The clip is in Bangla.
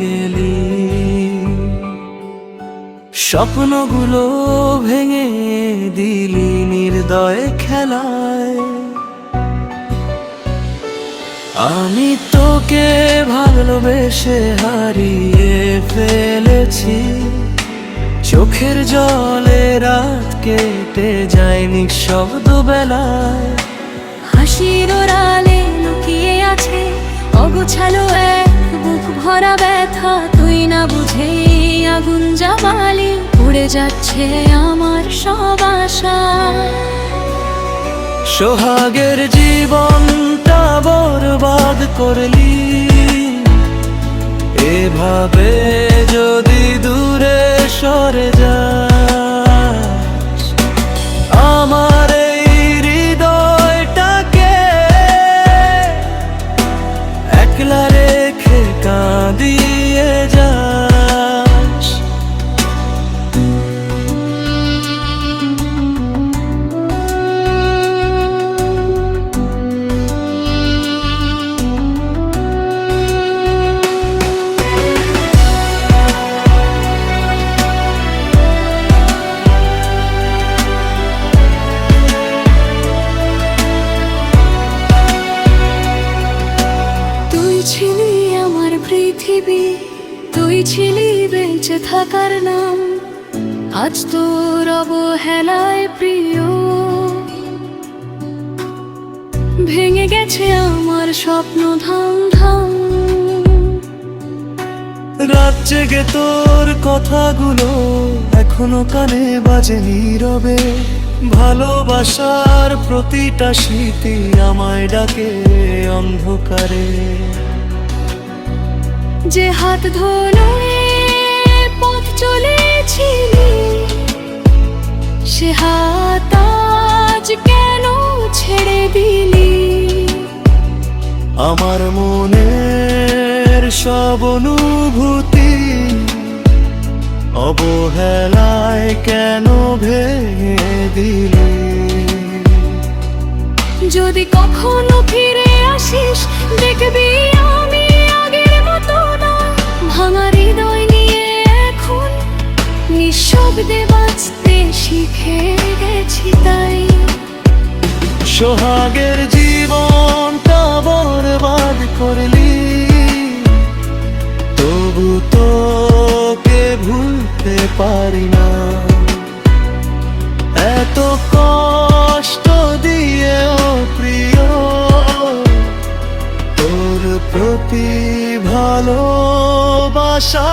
গেলি। স্বপ্নগুলো ভেঙে দিলি নির্দয় খেলায়। আমি তোকে ভালোবেসে হারিয়ে ফেলেছি, চোখের জলে রাত কেটে যায় নিঃশব্দ বেলায়। হাসির ওরালে লুকিয়ে আছে অগোছালো এক বুক ভরা ব্যথা, তুই না বুঝে আগুন জ্বালালি উড়ে যাচ্ছে আমার সব আশা। সোহাগের জীবনটা বরবাদ করলি, এভাবে যদি দূরে সরে যাস, আমার এই হৃদয়টাকে একলা রেখে কাঁদিয়ে যাস। ছিলি আমার পৃথিবী, তুই ছিলি বেঁচে থাকার নাম, আজ তোর অবহেলায় প্রিয় ভেঙে গেছে আমার স্বপ্ন ধাম ধাম। রাত জেগে তোর কথাগুলো এখনো কানে বাজে নীরবে, ভালোবাসার প্রতিটা স্মৃতি আমায় ডাকে অন্ধকারে। যে হাত ধরে পথ চলেছিলি, সে হাত আজ কেন ছেড়ে দিলি? আমার মনের সব অনুভূতি অবহেলায় কেন ভেঙে দিলি? যদি কখনো ফিরে আসিস দেখবি আমি আগের মতো না, ভাঙা হৃদয় নিয়ে এখন নিঃশব্দে বাঁচতে শিখে গেছি তাই। সোহাগের জীবনটা বরবাদ করলি, তবু তোকে ভুলতে পারি না। এত কষ্ট দিয়েও প্রিয়, তোর প্রতি ভালোবাসা